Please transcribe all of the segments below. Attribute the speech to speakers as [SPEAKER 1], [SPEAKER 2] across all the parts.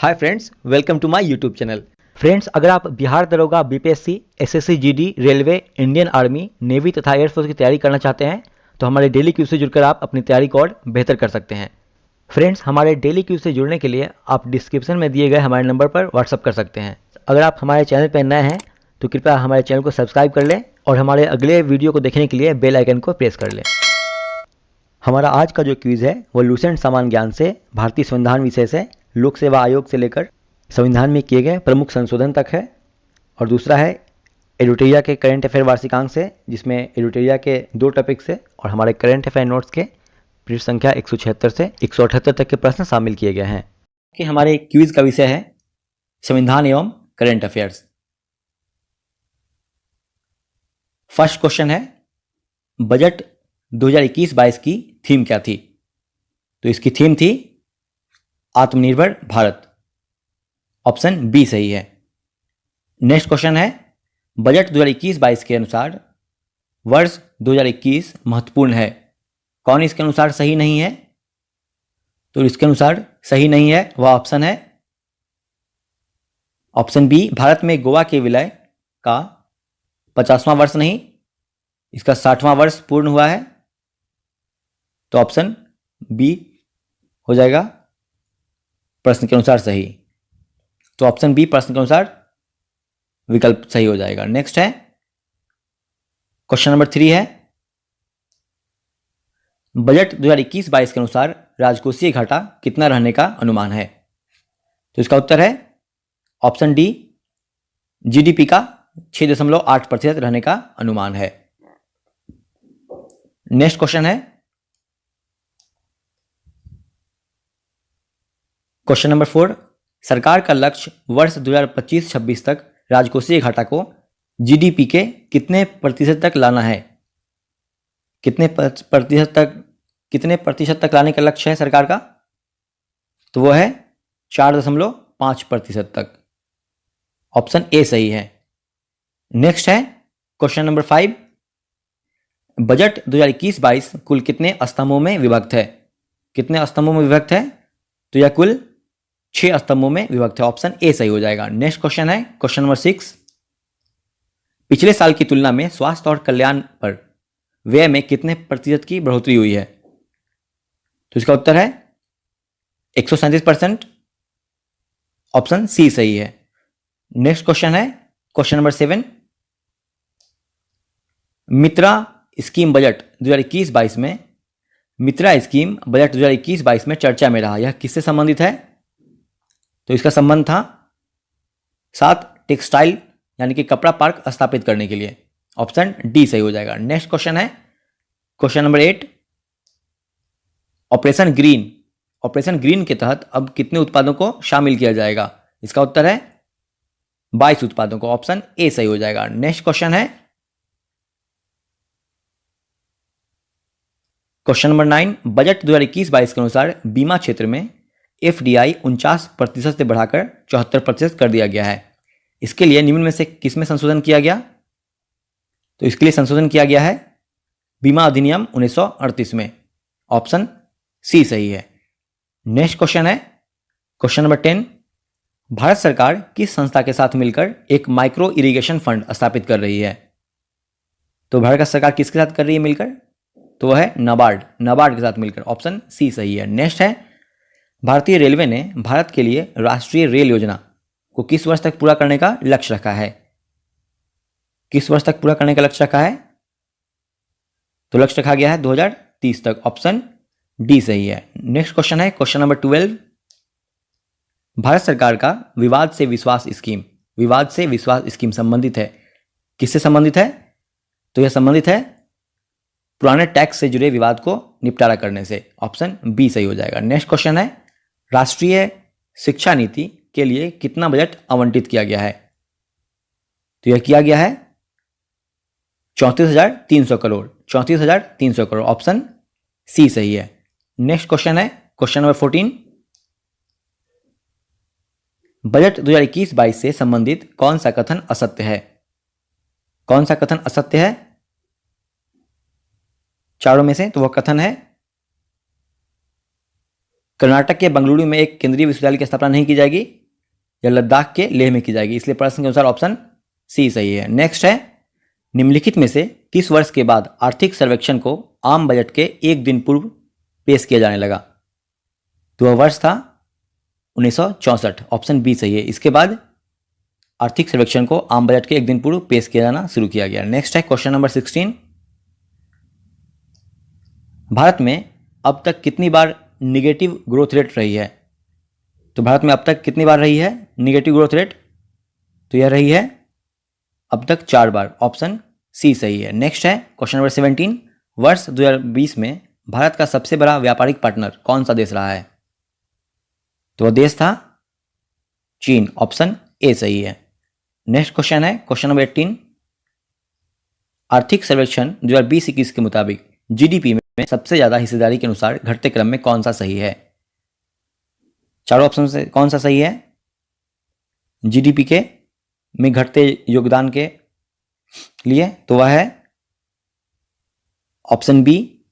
[SPEAKER 1] Hi friends, welcome to my YouTube channel. Friends, अगर आप बिहार दरोगा, BPSC, SSC GD, railway, Indian army, navy तथा air force की तैयारी करना चाहते हैं तो हमारे डेली क्यू से जुड़कर आप अपनी तैयारी को और बेहतर कर सकते हैं। फ्रेंड्स, हमारे डेली क्यू से जुड़ने के लिए आप डिस्क्रिप्शन में दिए गए हमारे नंबर पर व्हाट्सअप कर सकते हैं। अगर आप हमारे चैनल पर नए हैं तो कृपया हमारे चैनल को सब्सक्राइब कर लें और हमारे अगले वीडियो को देखने के लिए बेल आइकन को प्रेस कर लें। हमारा आज का जो क्विज है वो लूसेंट सामान्य ज्ञान से भारतीय संविधान विषय से लोक सेवा आयोग से लेकर संविधान में किए गए प्रमुख संशोधन तक है। और दूसरा है एडुटेरिया के करेंट अफेयर वार्षिकांक से, जिसमें एडुटेरिया के 2 टॉपिक्स है और हमारे करेंट अफेयर नोट्स के पृष्ठ संख्या 176 से 178 तक के प्रश्न शामिल किए गए हैं कि हमारे क्विज का विषय है संविधान एवं करेंट अफेयर्स। फर्स्ट क्वेश्चन है, बजट 2021-22 की थीम क्या थी? तो इसकी थीम थी आत्मनिर्भर भारत। ऑप्शन बी सही है। नेक्स्ट क्वेश्चन है, बजट 2021-22 के अनुसार वर्ष 2021 महत्वपूर्ण है। कौन इसके अनुसार सही नहीं है? तो इसके अनुसार सही नहीं है वह ऑप्शन है ऑप्शन बी, भारत में गोवा के विलय का 50वां वर्ष नहीं, इसका 60वां वर्ष पूर्ण हुआ है। तो ऑप्शन बी हो जाएगा प्रश्न के अनुसार सही। तो ऑप्शन बी प्रश्न के अनुसार विकल्प सही हो जाएगा। नेक्स्ट है क्वेश्चन नंबर 3 है, बजट 2021-22 के अनुसार राजकोषीय घाटा कितना रहने का अनुमान है? तो इसका उत्तर है ऑप्शन डी, जीडीपी का 6.8% रहने का अनुमान है। नेक्स्ट क्वेश्चन है क्वेश्चन नंबर 4, सरकार का लक्ष्य वर्ष 2025-26 तक राजकोषीय घाटा को जीडीपी के कितने प्रतिशत तक लाना है? कितने प्रतिशत तक लाने का लक्ष्य है सरकार का? तो वो है 4.5% तक। ऑप्शन ए सही है। नेक्स्ट है क्वेश्चन नंबर 5, बजट 2021-22 कुल कितने स्तंभों में विभक्त है? कितने स्तंभों में विभक्त है? तो यह कुल 6 स्तंभों में विभक्त है। ऑप्शन ए सही हो जाएगा। नेक्स्ट क्वेश्चन है क्वेश्चन नंबर 6, पिछले साल की तुलना में स्वास्थ्य और कल्याण पर व्यय में कितने प्रतिशत की बढ़ोतरी हुई है? तो इसका उत्तर है 137%। ऑप्शन सी सही है। नेक्स्ट क्वेश्चन है क्वेश्चन नंबर 7, मित्रा स्कीम बजट 2021-22 में मित्रा स्कीम बजट 2021-22 में चर्चा में रहा, यह किससे संबंधित है? तो इसका संबंध था 7 टेक्सटाइल यानी कि कपड़ा पार्क स्थापित करने के लिए। ऑप्शन डी सही हो जाएगा। नेक्स्ट क्वेश्चन है क्वेश्चन नंबर 8, ऑपरेशन ग्रीन के तहत अब कितने उत्पादों को शामिल किया जाएगा? इसका उत्तर है 22 उत्पादों को। ऑप्शन ए सही हो जाएगा। नेक्स्ट क्वेश्चन है क्वेश्चन नंबर 9, बजट 2021-22 के अनुसार बीमा क्षेत्र में एफडीआई 49% से बढ़ाकर 74% कर दिया गया है। इसके लिए निम्न में से किसमें संशोधन किया गया? तो इसके लिए संशोधन किया गया है बीमा अधिनियम 1938 में। ऑप्शन सी सही है। नेक्स्ट क्वेश्चन है क्वेश्चन नंबर 10, भारत सरकार किस संस्था के साथ मिलकर एक माइक्रो इरिगेशन फंड स्थापित कर रही है? तो भारत सरकार किसके साथ कर रही है मिलकर? तो वह है नाबार्ड के साथ मिलकर। ऑप्शन सी सही है। नेक्स्ट है, भारतीय रेलवे ने भारत के लिए राष्ट्रीय रेल योजना को किस वर्ष तक पूरा करने का लक्ष्य रखा है? किस वर्ष तक पूरा करने का लक्ष्य रखा है? तो लक्ष्य रखा गया है 2030 तक। ऑप्शन डी सही है। नेक्स्ट क्वेश्चन है क्वेश्चन नंबर 12, भारत सरकार का विवाद से विश्वास स्कीम संबंधित है, किससे संबंधित है? तो यह संबंधित है पुराने टैक्स से जुड़े विवाद को निपटारा करने से। ऑप्शन बी सही हो जाएगा। नेक्स्ट क्वेश्चन है, राष्ट्रीय शिक्षा नीति के लिए कितना बजट आवंटित किया गया है? तो यह किया गया है 34,300 करोड़। ऑप्शन सी सही है। नेक्स्ट क्वेश्चन है क्वेश्चन नंबर 14, बजट 2021-22 से संबंधित कौन सा कथन असत्य है? कौन सा कथन असत्य है चारों में से? तो वह कथन है कर्नाटक के बेंगलुरु में एक केंद्रीय विश्वविद्यालय की स्थापना नहीं की जाएगी, या लद्दाख के लेह में की जाएगी। इसलिए प्रश्न के अनुसार ऑप्शन सी सही है। नेक्स्ट है, निम्नलिखित में से किस वर्ष के बाद आर्थिक सर्वेक्षण को आम बजट के एक दिन पूर्व पेश किया जाने लगा? तो वह वर्ष था 1964, ऑप्शन बी सही है। इसके बाद आर्थिक सर्वेक्षण को आम बजट के एक दिन पूर्व पेश किया जाना शुरू किया गया। नेक्स्ट है क्वेश्चन नंबर 16, भारत में अब तक कितनी बार निगेटिव ग्रोथ रेट रही है? तो भारत में अब तक कितनी बार रही है निगेटिव ग्रोथ रेट? तो यह रही है अब तक 4 बार, ऑप्शन सी सही है। नेक्स्ट है क्वेश्चन नंबर 17, वर्ष 2020 में भारत का सबसे बड़ा व्यापारिक पार्टनर कौन सा देश रहा है? तो वह देश था चीन, ऑप्शन ए सही है। नेक्स्ट क्वेश्चन है क्वेश्चन नंबर 18, आर्थिक सर्वेक्षण 2020-21 के मुताबिक जीडीपी में सबसे ज्यादा हिस्सेदारी के अनुसार घटते क्रम में कौन सा सही है? चारों ऑप्शन से कौन सा सही है जीडीपी के में घटते योगदान के लिए? तो वह है ऑप्शन बी,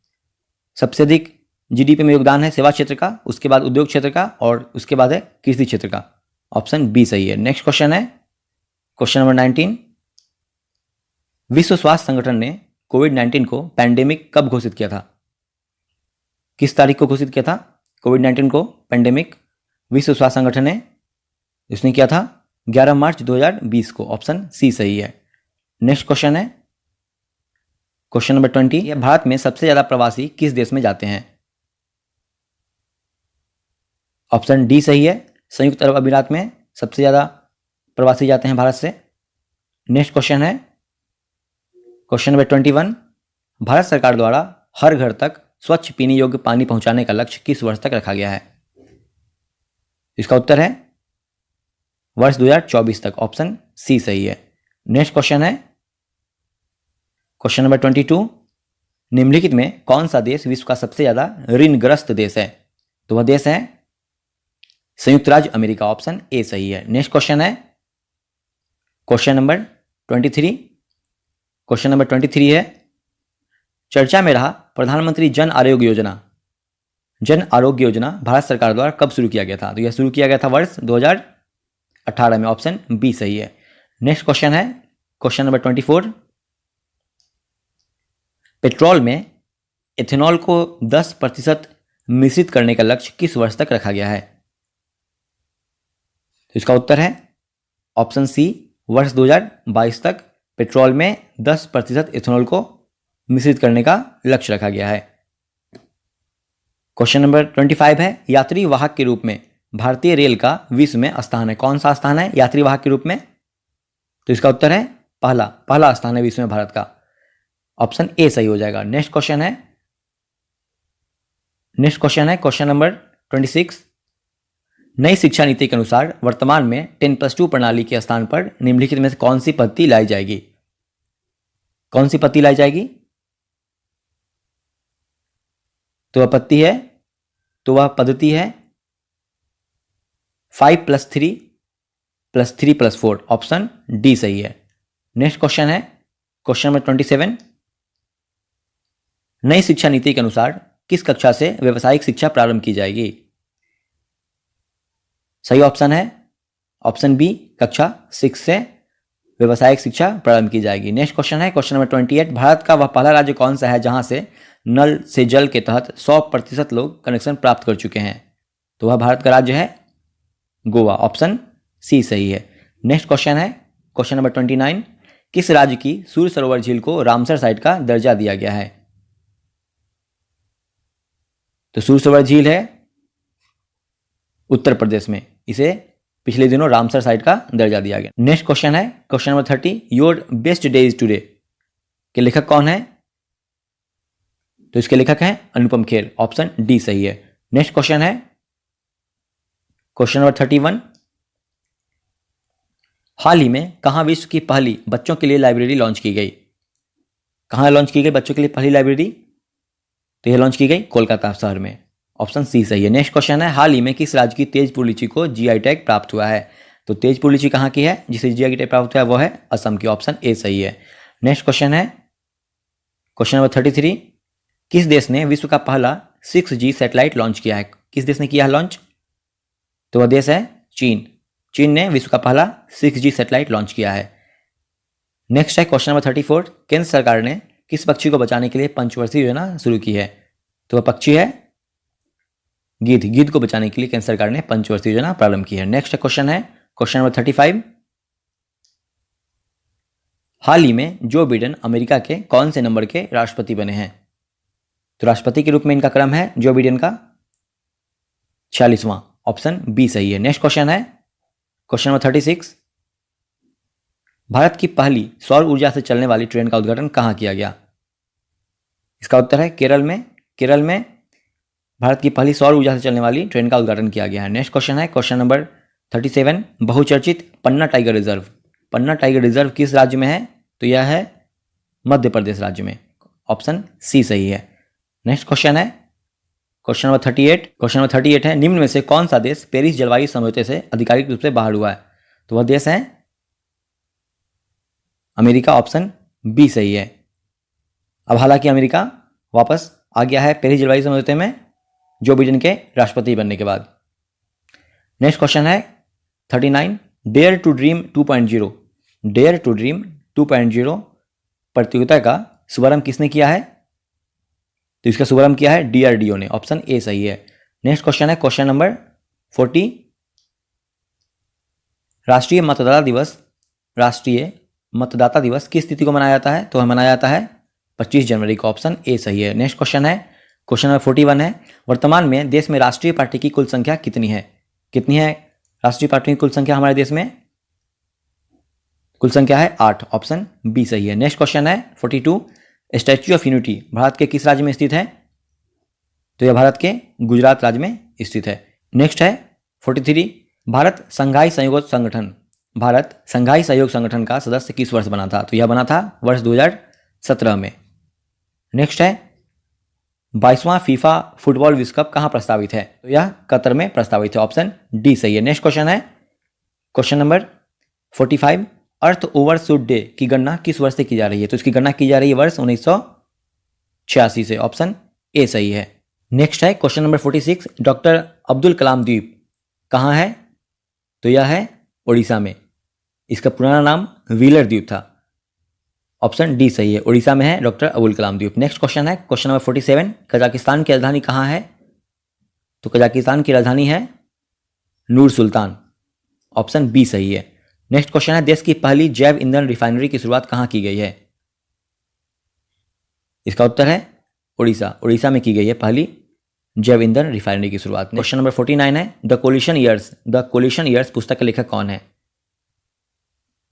[SPEAKER 1] सबसे अधिक जीडीपी में योगदान है सेवा क्षेत्र का, उसके बाद उद्योग क्षेत्र का, और उसके बाद है कृषि क्षेत्र का, ऑप्शन बी सही है। नेक्स्ट क्वेश्चन है क्वेश्चन नंबर 19, विश्व स्वास्थ्य संगठन ने कोविड-19 को पैंडेमिक कब घोषित किया था? किस तारीख को घोषित किया था कोविड-19 को पैंडेमिक? विश्व स्वास्थ्य संगठन ने इसने किया था 11 मार्च 2020 को, ऑप्शन सी सही है। नेक्स्ट क्वेश्चन है क्वेश्चन नंबर 20, भारत में सबसे ज्यादा प्रवासी किस देश में जाते हैं? ऑप्शन डी सही है, संयुक्त अरब अमीरात में सबसे ज्यादा प्रवासी जाते हैं भारत से। नेक्स्ट क्वेश्चन है क्वेश्चन नंबर 21, भारत सरकार द्वारा हर घर तक स्वच्छ पीने योग्य पानी पहुंचाने का लक्ष्य किस वर्ष तक रखा गया है? इसका उत्तर है वर्ष 2024 तक, ऑप्शन सी सही है। नेक्स्ट क्वेश्चन है क्वेश्चन नंबर 22, निम्नलिखित में कौन सा देश विश्व का सबसे ज्यादा ऋणग्रस्त देश है? तो वह देश है संयुक्त राज्य अमेरिका, ऑप्शन ए सही है। नेक्स्ट क्वेश्चन है क्वेश्चन नंबर 23, क्वेश्चन नंबर 23 है, चर्चा में रहा प्रधानमंत्री जन आरोग्य योजना, जन आरोग्य योजना भारत सरकार द्वारा कब शुरू किया गया था? तो यह शुरू किया गया था वर्ष 2018 में, ऑप्शन बी सही है। नेक्स्ट क्वेश्चन है क्वेश्चन नंबर 24, पेट्रोल में एथेनॉल को 10% मिश्रित करने का लक्ष्य किस वर्ष तक रखा गया है? तो इसका उत्तर है ऑप्शन सी, वर्ष 2022 तक पेट्रोल में 10% एथेनॉल को मिश्रित करने का लक्ष्य रखा गया है। क्वेश्चन नंबर 25 है, यात्री वाहक के रूप में भारतीय रेल का विश्व में स्थान है, कौन सा स्थान है यात्री वाहक के रूप में? तो इसका उत्तर है पहला स्थान है विश्व में भारत का, ऑप्शन ए सही हो जाएगा। नेक्स्ट क्वेश्चन है क्वेश्चन नंबर 26, नई शिक्षा नीति के अनुसार वर्तमान में 10+2 प्रणाली के स्थान पर निम्नलिखित में से कौन सी पद्धति लाई जाएगी? कौन सी पद्धति लाई जाएगी? तो वह पद्धति है 5+3+3+4, ऑप्शन डी सही है। नेक्स्ट क्वेश्चन है क्वेश्चन नंबर 27, नई शिक्षा नीति के अनुसार किस कक्षा से व्यावसायिक शिक्षा प्रारंभ की जाएगी? सही ऑप्शन है ऑप्शन बी, कक्षा 6 से व्यावसायिक शिक्षा प्रारंभ की जाएगी। नेक्स्ट क्वेश्चन है क्वेश्चन नंबर 28, भारत का वह पहला राज्य कौन सा है जहां से नल से जल के तहत 100% लोग कनेक्शन प्राप्त कर चुके हैं? तो वह भारत का राज्य है गोवा, ऑप्शन सी सही है। नेक्स्ट क्वेश्चन है क्वेश्चन नंबर 29, किस राज्य की सूर्य सरोवर झील को रामसर साइट का दर्जा दिया गया है? तो सूर्य सरोवर झील है उत्तर प्रदेश में, इसे पिछले दिनों रामसर साइट का दर्जा दिया गया। नेक्स्ट क्वेश्चन है question number 30, your best day is today के लेखक कौन है? तो इसके लेखक हैं अनुपम खेर, ऑप्शन डी सही है। नेक्स्ट क्वेश्चन है क्वेश्चन नंबर 31, हाल ही में कहां विश्व की पहली बच्चों के लिए लाइब्रेरी लॉन्च की गई? कहां लॉन्च की गई बच्चों के लिए पहली लाइब्रेरी? तो यह लॉन्च की गई कोलकाता शहर में, ऑप्शन सी सही है। नेक्स्ट क्वेश्चन है, हाल ही में किस राज्य की तेजपुर लीची को जीआई टैग प्राप्त हुआ है? तो तेजपुर लीची कहां की है जिसे जीआई टैग प्राप्त हुआ है? वो है असम की, ऑप्शन ए सही है। नेक्स्ट क्वेश्चन है क्वेश्चन नंबर 33, किस देश ने विश्व का पहला 6G सैटेलाइट लॉन्च किया है? किस देश ने किया है लॉन्च? तो वह देश है चीन। चीन ने विश्व का पहला 6G सैटेलाइट लॉन्च किया है। नेक्स्ट है क्वेश्चन नंबर 34। केंद्र सरकार ने किस पक्षी को बचाने के लिए पंचवर्षीय योजना शुरू की है? तो वह पक्षी है गिद्ध। गिद्ध को बचाने के लिए केंद्र सरकार ने पंचवर्षीय योजना प्रारंभ की है। नेक्स्ट क्वेश्चन है क्वेश्चन नंबर 35। हाल ही में जो बिडेन अमेरिका के कौन से नंबर के राष्ट्रपति बने हैं? तो राष्ट्रपति के रूप में इनका क्रम है जो बिडेन का 46वां। ऑप्शन बी सही है। नेक्स्ट क्वेश्चन है क्वेश्चन नंबर 36। भारत की पहली सौर ऊर्जा से चलने वाली ट्रेन का उद्घाटन कहां किया गया? इसका उत्तर है केरल में। केरल में भारत की पहली सौर ऊर्जा से चलने वाली ट्रेन का उद्घाटन किया गया है। नेक्स्ट क्वेश्चन है क्वेश्चन नंबर 37। बहुचर्चित पन्ना टाइगर रिजर्व। पन्ना टाइगर रिजर्व किस राज्य में है? तो यह है मध्य प्रदेश राज्य में। ऑप्शन सी सही है। नेक्स्ट क्वेश्चन है क्वेश्चन नंबर 38। क्वेश्चन नंबर 38 है निम्न में से कौन सा देश पेरिस जलवायु समझौते से आधिकारिक रूप से बाहर हुआ है? तो वह देश है अमेरिका। ऑप्शन बी सही है। अब हालांकि अमेरिका वापस आ गया है पेरिस जलवायु समझौते में जो बिडेन के राष्ट्रपति बनने के बाद। नेक्स्ट क्वेश्चन है 39। Dare to dream 2.0। Dare to dream 2.0 प्रतियोगिता का शुभारंभ किसने किया है? तो इसका शुभारंभ किया है DRDO ने। ऑप्शन ए सही है। नेक्स्ट क्वेश्चन है क्वेश्चन नंबर 40। राष्ट्रीय मतदाता दिवस किस तिथि को मनाया जाता है? तो मनाया जाता है 25 जनवरी को। ऑप्शन ए सही है। नेक्स्ट क्वेश्चन है क्वेश्चन नंबर 41 है वर्तमान में देश में राष्ट्रीय पार्टी की कुल संख्या कितनी है? कितनी है राष्ट्रीय पार्टी की कुल संख्या हमारे देश में? कुल संख्या है 8। ऑप्शन बी सही है। नेक्स्ट क्वेश्चन है 42। स्टैच्यू ऑफ यूनिटी भारत के किस राज्य में स्थित है? तो यह भारत के गुजरात राज्य में स्थित है। नेक्स्ट है 43। भारत संघाई सहयोग संगठन का सदस्य किस वर्ष बना था? तो यह बना था वर्ष 2017 में। नेक्स्ट है 22वां फीफा फुटबॉल विश्व कप कहां प्रस्तावित है? तो यह कतर में प्रस्तावित है। ऑप्शन डी सही है। नेक्स्ट क्वेश्चन है क्वेश्चन नंबर 45। अर्थ ओवरशूट डे की गणना किस वर्ष से की जा रही है? तो इसकी गणना की जा रही है वर्ष 1986 से। ऑप्शन ए सही है। नेक्स्ट है question number 46। Doctor Abdul Kalam द्वीप कहां है? तो यह है उड़ीसा में। इसका पुराना नाम व्हीलर द्वीप था। ऑप्शन डी सही है। उड़ीसा में है डॉक्टर अब्दुल कलाम द्वीप। नेक्स्ट क्वेश्चन है क्वेश्चन नंबर 47। कजाकिस्तान की राजधानी कहां है? तो कजाकिस्तान की राजधानी है नूर सुल्तान। ऑप्शन बी सही है। नेक्स्ट क्वेश्चन है देश की पहली जैव ईंधन रिफाइनरी की शुरुआत कहां की गई है? इसका उत्तर है उड़ीसा। उड़ीसा में की गई है पहली जैव ईंधन रिफाइनरी की शुरुआत। क्वेश्चन नंबर 49 है द कोलिशन ईयर्स पुस्तक के लेखक कौन है?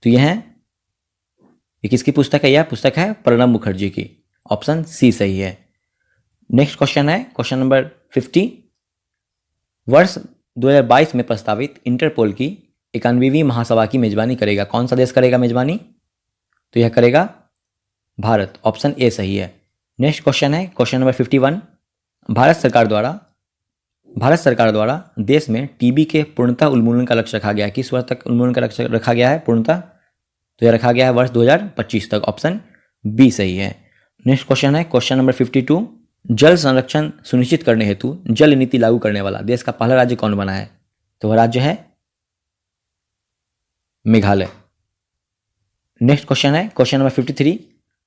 [SPEAKER 1] तो यह है ये किसकी पुस्तक है? यह पुस्तक है प्रणब मुखर्जी की। ऑप्शन सी सही है। नेक्स्ट क्वेश्चन है क्वेश्चन नंबर 50। वर्ष 2022 में प्रस्तावित इंटरपोल की 91वीं महासभा की मेजबानी करेगा कौन सा देश करेगा मेजबानी? तो यह करेगा भारत। ऑप्शन ए सही है। नेक्स्ट क्वेश्चन है क्वेश्चन नंबर 51। भारत सरकार द्वारा देश में टीबी के पूर्णतः उन्मूलन का लक्ष्य रखा गया है। किस वर्ष तक उन्मूलन का लक्ष्य रखा गया है पूर्णतः? तो यह रखा गया है वर्ष 2025 तक। ऑप्शन बी सही है। नेक्स्ट क्वेश्चन है क्वेश्चन नंबर 52। जल संरक्षण सुनिश्चित करने हेतु जल नीति लागू करने वाला देश का पहला राज्य कौन बना है? तो वह राज्य है मेघालय। नेक्स्ट क्वेश्चन है क्वेश्चन नंबर 53।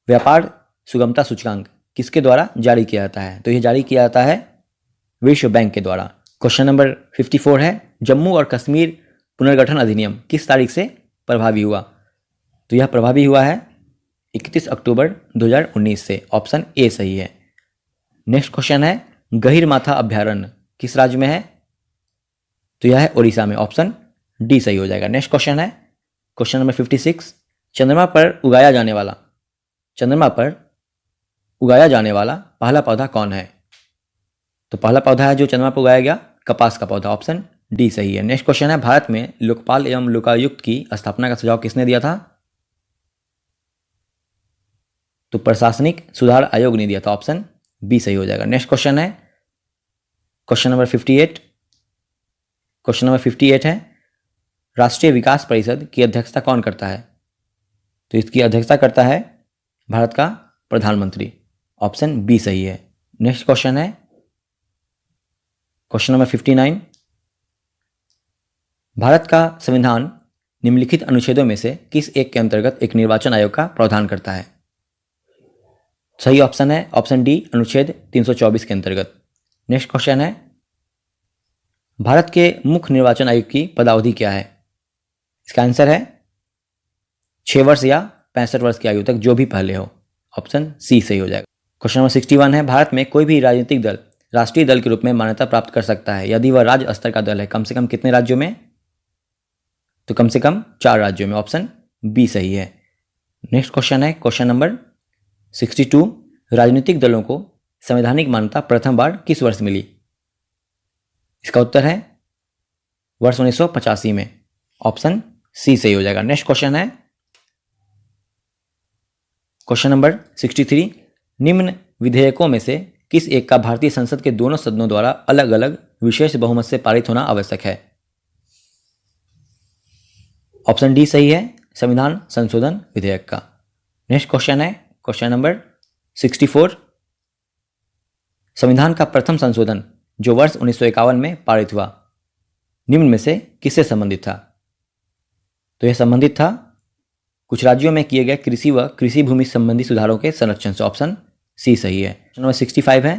[SPEAKER 1] व्यापार सुगमता सूचकांक किसके द्वारा जारी किया जाता है? तो यह जारी किया जाता है विश्व बैंक के द्वारा। क्वेश्चन नंबर 54 है जम्मू और कश्मीर पुनर्गठन अधिनियम किस तारीख से प्रभावी हुआ? तो यह प्रभावी हुआ है 31 अक्टूबर 2019 से। ऑप्शन ए सही है। नेक्स्ट क्वेश्चन है गहिरमाथा अभ्यारण्य किस राज्य में है? तो यह है उड़ीसा में। ऑप्शन डी सही हो जाएगा। नेक्स्ट क्वेश्चन है क्वेश्चन नंबर 56। चंद्रमा पर उगाया जाने वाला पहला पौधा कौन है? तो पहला पौधा है जो चंद्रमा पर उगाया गया कपास का पौधा। ऑप्शन डी सही है। नेक्स्ट क्वेश्चन है भारत में लोकपाल एवं लोकायुक्त की स्थापना का सुझाव किसने दिया था? तो प्रशासनिक सुधार आयोग ने दिया था। ऑप्शन बी सही हो जाएगा। नेक्स्ट क्वेश्चन है क्वेश्चन नंबर 58। क्वेश्चन नंबर 58 है राष्ट्रीय विकास परिषद की अध्यक्षता कौन करता है? तो इसकी अध्यक्षता करता है भारत का प्रधानमंत्री। ऑप्शन बी सही है। नेक्स्ट क्वेश्चन है क्वेश्चन नंबर 59, भारत का संविधान निम्नलिखित अनुच्छेदों में से किस एक के अंतर्गत एक निर्वाचन आयोग का प्रावधान करता है? सही ऑप्शन है ऑप्शन डी, अनुच्छेद 324 के अंतर्गत। नेक्स्ट क्वेश्चन है, भारत के मुख्य निर्वाचन आयोग की पदावधि क्या है? इसका आंसर है 6 वर्ष या 65 वर्ष की आयु तक, जो भी पहले हो। ऑप्शन सी सही हो जाएगा। क्वेश्चन नंबर 61 है, भारत में कोई भी राजनीतिक दल राष्ट्रीय दल के रूप में मान्यता प्राप्त कर सकता है यदि वह राज्य स्तर का दल है कम से कम कितने राज्यों में? तो कम से कम 4 राज्यों में। ऑप्शन बी सही है। नेक्स्ट क्वेश्चन है क्वेश्चन नंबर 62, राजनीतिक दलों को संवैधानिक मान्यता प्रथम बार किस वर्ष मिली? इसका उत्तर है वर्ष 1985 में। ऑप्शन सी सही हो जाएगा। नेक्स्ट क्वेश्चन है क्वेश्चन नंबर 63, निम्न विधेयकों में से किस एक का भारतीय संसद के दोनों सदनों द्वारा अलग अलग विशेष बहुमत से पारित होना आवश्यक है? ऑप्शन डी सही है, संविधान संशोधन विधेयक का। नेक्स्ट क्वेश्चन है क्वेश्चन नंबर 64, संविधान का प्रथम संशोधन जो वर्ष 1951 में पारित हुआ निम्न में से किससे संबंधित था? तो यह संबंधित था कुछ राज्यों में किए गए कृषि व कृषि भूमि संबंधी सुधारों के संरक्षण से। ऑप्शन सी सही है। नंबर 65 है,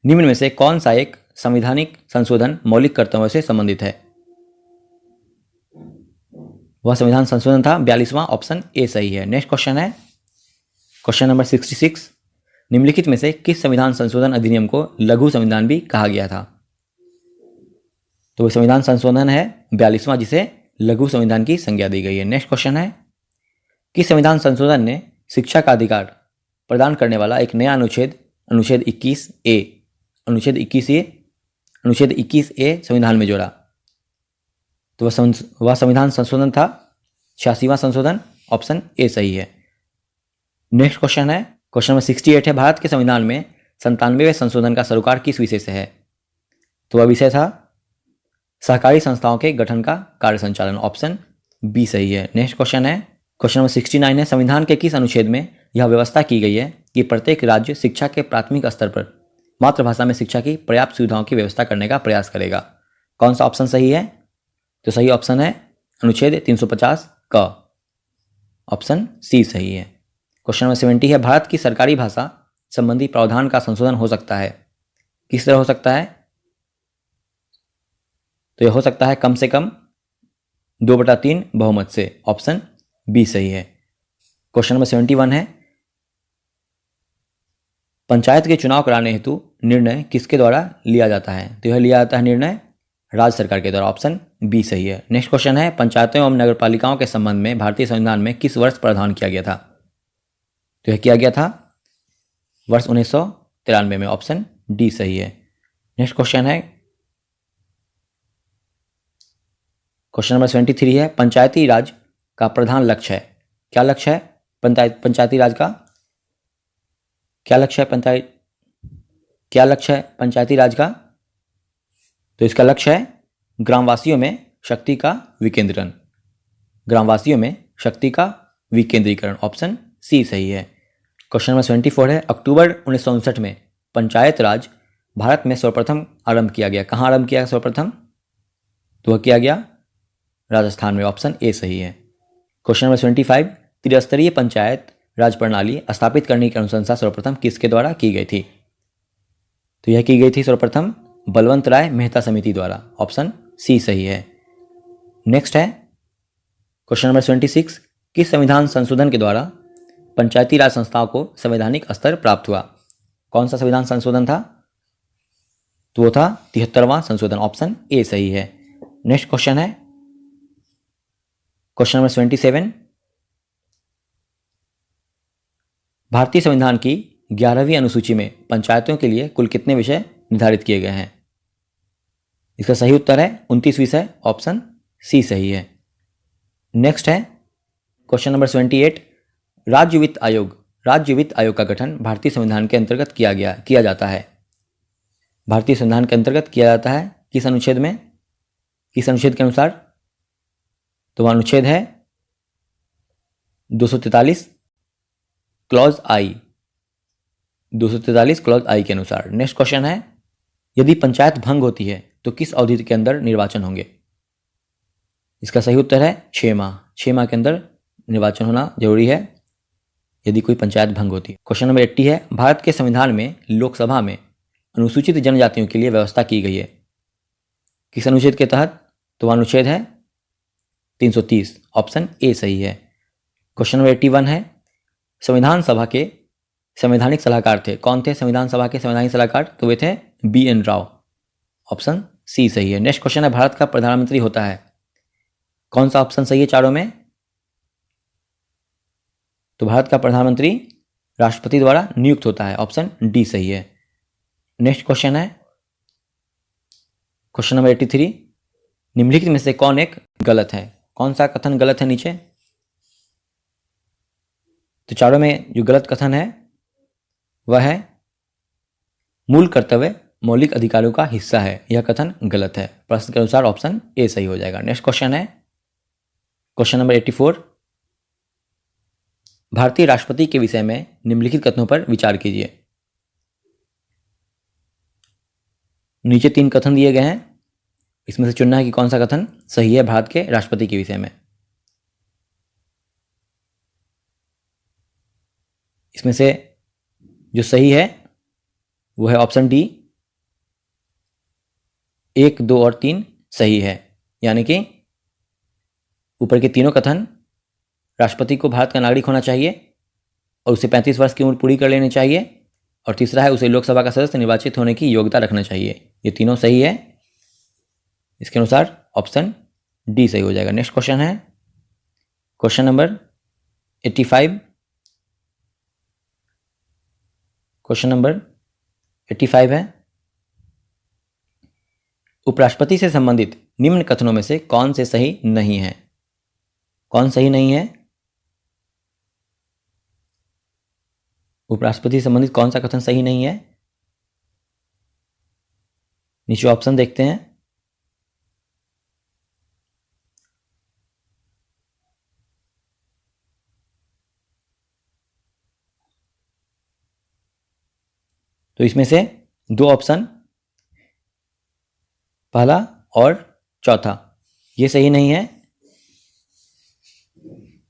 [SPEAKER 1] निम्न में से कौन सा एक संवैधानिक संशोधन मौलिक कर्तव्यों से संबंधित है? वह संविधान संशोधन था 42वां। ऑप्शन ए सही है। नेक्स्ट क्वेश्चन है क्वेश्चन नंबर 66, निम्नलिखित में से किस संविधान संशोधन अधिनियम को लघु संविधान भी कहा गया था? तो वह संविधान संशोधन है 42वां, जिसे लघु संविधान की संज्ञा दी गई है। नेक्स्ट क्वेश्चन है, किस संविधान संशोधन ने शिक्षा का अधिकार प्रदान करने वाला एक नया अनुच्छेद 21 ए संविधान में जोड़ा? तो वह संविधान संशोधन था 86वां संशोधन। ऑप्शन ए सही है। नेक्स्ट क्वेश्चन है क्वेश्चन नंबर 68 है, भारत के संविधान में 97वें संशोधन का सरोकार किस विषय से है? तो वह विषय था सहकारी संस्थाओं के गठन का कार्य संचालन। ऑप्शन बी सही है। नेक्स्ट क्वेश्चन है क्वेश्चन नंबर 69 है, संविधान के किस अनुच्छेद में यह व्यवस्था की गई है कि प्रत्येक राज्य शिक्षा के प्राथमिक स्तर पर मातृभाषा में शिक्षा की पर्याप्त सुविधाओं की व्यवस्था करने का प्रयास करेगा? कौन सा ऑप्शन सही है? तो सही ऑप्शन है अनुच्छेद 350 का। ऑप्शन सी सही है। क्वेश्चन नंबर 70 है, भारत की सरकारी भाषा संबंधी प्रावधान का संशोधन हो सकता है, किस तरह हो सकता है? तो यह हो सकता है कम से कम 2/3 बहुमत से। ऑप्शन बी सही है। क्वेश्चन नंबर 71 है, पंचायत के चुनाव कराने हेतु निर्णय किसके द्वारा लिया जाता है? तो यह लिया जाता है निर्णय राज्य सरकार के द्वारा। ऑप्शन बी सही है। नेक्स्ट क्वेश्चन है, पंचायतों एवं नगरपालिकाओं के संबंध में भारतीय संविधान में किस वर्ष प्रावधान किया गया था? तो यह किया गया था वर्ष 1993 में। ऑप्शन डी सही है। नेक्स्ट क्वेश्चन है क्वेश्चन नंबर 73 है, पंचायती राज का प्रधान लक्ष्य है। क्या लक्ष्य है पंचायती राज का? क्या लक्ष्य है पंचायती राज का? तो इसका लक्ष्य है ग्रामवासियों में शक्ति का विकेंद्रीकरण। ऑप्शन सी सही है। क्वेश्चन नंबर 74 है, अक्टूबर 1959 में पंचायत राज भारत में सर्वप्रथम आरंभ किया गया। कहाँ आरंभ किया सर्वप्रथम? तो वह किया गया राजस्थान में। ऑप्शन ए सही है। क्वेश्चन नंबर 75, त्रिस्तरीय पंचायत राज प्रणाली स्थापित करने की अनुशंसा सर्वप्रथम किसके द्वारा की गई थी? तो यह की गई थी सर्वप्रथम बलवंत राय मेहता समिति द्वारा। ऑप्शन सी सही है। नेक्स्ट है क्वेश्चन नंबर 76, किस संविधान संशोधन के द्वारा पंचायती राज संस्थाओं को संवैधानिक स्तर प्राप्त हुआ? कौन सा संविधान संशोधन था? तो वो था 73वां संशोधन। ऑप्शन ए सही है। नेक्स्ट क्वेश्चन है क्वेश्चन नंबर 77, भारतीय संविधान की 11वीं अनुसूची में पंचायतों के लिए कुल कितने विषय निर्धारित किए गए हैं? इसका सही उत्तर है 29 विषय। ऑप्शन सी सही है। नेक्स्ट है क्वेश्चन नंबर 78, राज्य वित्त आयोग का गठन भारतीय संविधान के अंतर्गत किया जाता है। भारतीय संविधान के अंतर्गत किया जाता है किस अनुच्छेद में, किस अनुच्छेद के अनुसार? तो वह अनुच्छेद है 243 क्लॉज आई, 243 क्लॉज आई के अनुसार। नेक्स्ट क्वेश्चन है, यदि पंचायत भंग होती है तो किस अवधि के अंदर निर्वाचन होंगे? इसका सही उत्तर है 6 माह। 6 माह के अंदर निर्वाचन होना जरूरी है यदि कोई पंचायत भंग होती है। क्वेश्चन नंबर 80 है, भारत के संविधान में लोकसभा में अनुसूचित जनजातियों के लिए व्यवस्था की गई है, किस अनुच्छेद के तहत? तो अनुच्छेद है 330, ऑप्शन ए सही है। क्वेश्चन नंबर 81 है, संविधान सभा के संवैधानिक सलाहकार थे, कौन थे संविधान सभा के संवैधानिक सलाहकार? तो वे थे BN राव, ऑप्शन सी सही है। नेक्स्ट क्वेश्चन है, भारत का प्रधानमंत्री होता है, कौन सा ऑप्शन सही है चारों में? तो भारत का प्रधानमंत्री राष्ट्रपति द्वारा नियुक्त होता है, ऑप्शन डी सही है। नेक्स्ट क्वेश्चन है क्वेश्चन नंबर 83, निम्नलिखित में से कौन एक गलत है? कौन सा कथन गलत है नीचे? तो चारों में जो गलत कथन है वह है मूल कर्तव्य मौलिक अधिकारों का हिस्सा है, यह कथन गलत है। प्रश्न के अनुसार ऑप्शन ए सही हो जाएगा। नेक्स्ट क्वेश्चन है क्वेश्चन नंबर 84, भारतीय राष्ट्रपति के विषय में निम्नलिखित कथनों पर विचार कीजिए। नीचे 3 कथन दिए गए हैं, इसमें से चुनना है कि कौन सा कथन सही है भारत के राष्ट्रपति के विषय में। इसमें से जो सही है वो है ऑप्शन डी, 1, 2 और 3 सही है, यानी कि ऊपर के तीनों कथन राष्ट्रपति को भारत का नागरिक होना चाहिए और उसे 35 वर्ष की उम्र पूरी कर लेनी चाहिए, और तीसरा है उसे लोकसभा का सदस्य निर्वाचित होने की योग्यता रखना चाहिए। ये तीनों सही है, इसके अनुसार ऑप्शन डी सही हो जाएगा। नेक्स्ट क्वेश्चन है क्वेश्चन नंबर 85, क्वेश्चन नंबर 85 है, उपराष्ट्रपति से संबंधित निम्न कथनों में से कौन से सही नहीं है? कौन सही नहीं है? उपराष्ट्रपति से संबंधित कौन सा कथन सही नहीं है? नीचे ऑप्शन देखते हैं। तो इसमें से 2 ऑप्शन, पहला और चौथा, ये सही नहीं है,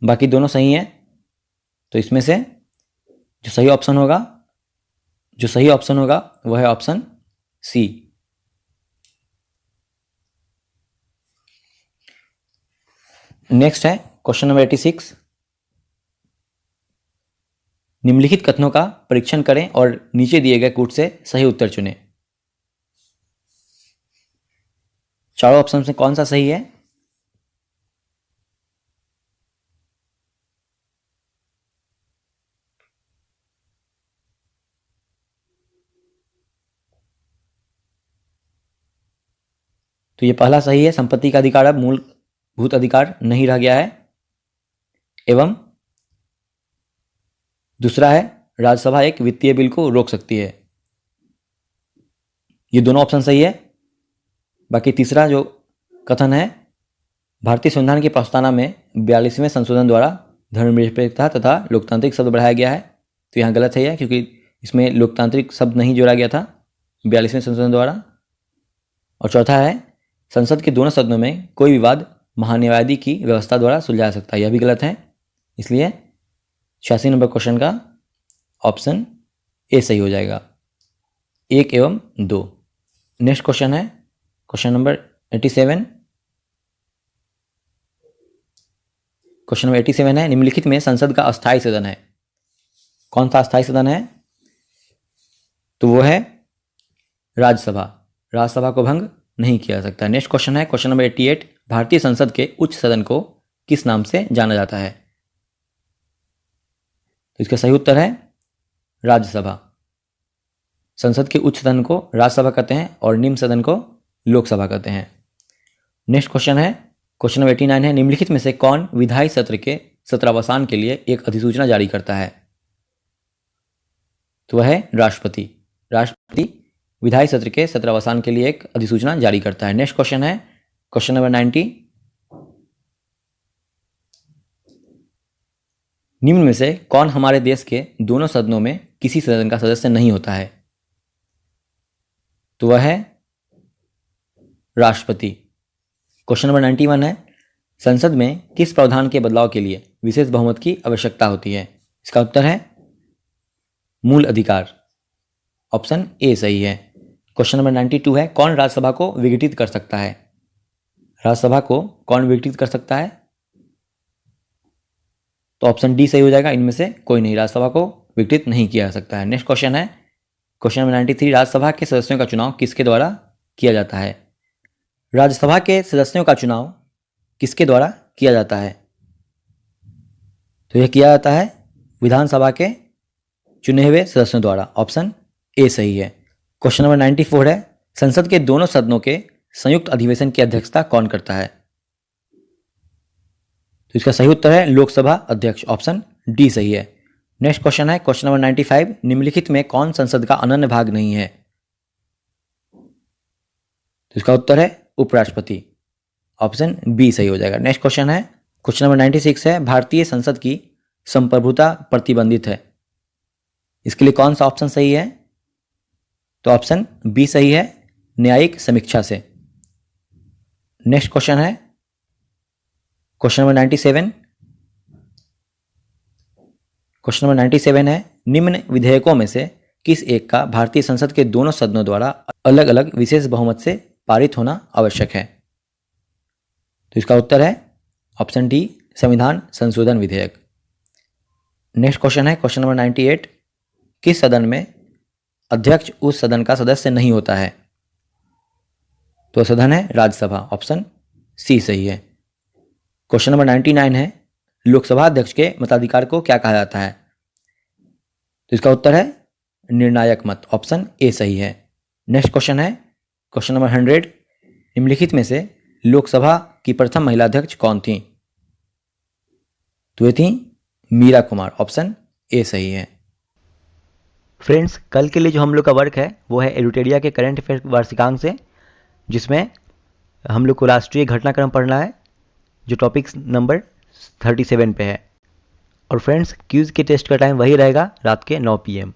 [SPEAKER 1] बाकी दोनों सही हैं। तो इसमें से जो सही ऑप्शन होगा वह है ऑप्शन सी। नेक्स्ट है क्वेश्चन नंबर 86, निम्नलिखित कथनों का परीक्षण करें और नीचे दिए गए कूट से सही उत्तर चुनें। चारों ऑप्शन में कौन सा सही है? तो ये पहला सही है, संपत्ति का अधिकार अब मूलभूत अधिकार नहीं रह गया है, एवं दूसरा है राज्यसभा एक वित्तीय बिल को रोक सकती है। ये दोनों ऑप्शन सही है। बाकी तीसरा जो कथन है, भारतीय संविधान की प्रस्तावना में 42वें संशोधन द्वारा धर्मनिरपेक्षता तथा लोकतांत्रिक शब्द बढ़ाया गया है, तो यहाँ गलत है यह, क्योंकि इसमें लोकतांत्रिक शब्द नहीं जोड़ा गया था 42वें संशोधन द्वारा। और चौथा है, संसद के दोनों सदनों में कोई विवाद महान्यायाधि की व्यवस्था द्वारा सुलझाया सकता है, यह भी गलत है। इसलिए 86 नंबर क्वेश्चन का ऑप्शन ए सही हो जाएगा, 1 एवं 2। नेक्स्ट क्वेश्चन है क्वेश्चन नंबर 87। क्वेश्चन नंबर 87 है, निम्नलिखित में संसद का अस्थायी सदन है, कौन सा अस्थायी सदन है? तो वो है राज्यसभा। राज्यसभा को भंग नहीं किया जा सकता। नेक्स्ट क्वेश्चन है क्वेश्चन नंबर 88, भारतीय संसद के उच्च सदन को किस नाम से जाना जाता है? तो इसका सही उत्तर है राज्यसभा। संसद के उच्च सदन को राज्यसभा कहते हैं और निम्न सदन को लोकसभा कहते हैं। नेक्स्ट क्वेश्चन है क्वेश्चन नंबर 89 है, निम्नलिखित में से कौन विधायी सत्र के सत्रावसान के लिए एक अधिसूचना जारी करता है? तो वह है राष्ट्रपति। राष्ट्रपति विधायी सत्र के सत्रावसान के लिए एक अधिसूचना जारी करता है। नेक्स्ट क्वेश्चन है क्वेश्चन नंबर 90, निम्न में से कौन हमारे देश के दोनों सदनों में किसी सदन का सदस्य नहीं होता है? तो वह है राष्ट्रपति। क्वेश्चन नंबर 91 है, संसद में किस प्रावधान के बदलाव के लिए विशेष बहुमत की आवश्यकता होती है? इसका उत्तर है मूल अधिकार। ऑप्शन ए सही है। क्वेश्चन नंबर 92 है, कौन राज्यसभा को विघटित कर सकता है? राज्यसभा को कौन विघटित कर सकता है? तो ऑप्शन डी सही हो जाएगा, इनमें से कोई नहीं, राज्यसभा को विघटित नहीं किया जा सकता है। नेक्स्ट क्वेश्चन है, क्वेश्चन नंबर 93, राज्यसभा के सदस्यों का चुनाव किसके द्वारा किया जाता है? राज्यसभा के सदस्यों का चुनाव किसके द्वारा किया जाता है? तो यह किया जाता है विधानसभा के चुने हुए सदस्यों द्वारा। ऑप्शन ए सही है। क्वेश्चन नंबर 94 है, संसद के दोनों सदनों के संयुक्त अधिवेशन की अध्यक्षता कौन करता है? तो इसका सही उत्तर है लोकसभा अध्यक्ष। ऑप्शन डी सही है। नेक्स्ट क्वेश्चन है, क्वेश्चन नंबर 95, निम्नलिखित में कौन संसद का अनन्य भाग नहीं है? तो इसका उत्तर है उपराष्ट्रपति। ऑप्शन बी सही हो जाएगा। नेक्स्ट क्वेश्चन है, क्वेश्चन नंबर 96 है, भारतीय संसद की संप्रभुता प्रतिबंधित है। इसके लिए कौन सा ऑप्शन सही है? तो ऑप्शन बी सही है, न्यायिक समीक्षा से। नेक्स्ट क्वेश्चन है, क्वेश्चन नंबर 97, क्वेश्चन नंबर 97 है, निम्न विधेयकों में से किस एक का भारतीय संसद के दोनों सदनों द्वारा अलग अलग विशेष बहुमत से पारित होना आवश्यक है? तो इसका उत्तर है ऑप्शन डी, संविधान संशोधन विधेयक। नेक्स्ट क्वेश्चन है, क्वेश्चन नंबर 98, किस सदन में अध्यक्ष उस सदन का सदस्य नहीं होता है? तो सदन है राज्यसभा। ऑप्शन सी सही है। क्वेश्चन नंबर 99 है, लोकसभा अध्यक्ष के मताधिकार को क्या कहा जाता है? तो इसका उत्तर है निर्णायक मत। ऑप्शन ए सही है। नेक्स्ट क्वेश्चन है, क्वेश्चन नंबर 100, निम्नलिखित में से लोकसभा की प्रथम महिला अध्यक्ष कौन थी? तो ये थी मीरा कुमार। ऑप्शन ए सही है। फ्रेंड्स, कल के लिए जो हम लोग का वर्क है वो है एडुटेरिया के करंट अफेयर वार्षिकांक से, जिसमें हम लोग को राष्ट्रीय घटनाक्रम पढ़ना है, जो टॉपिक नंबर 37 पे है। और फ्रेंड्स, क्यूज़ के टेस्ट का टाइम वही रहेगा रात के 9 PM।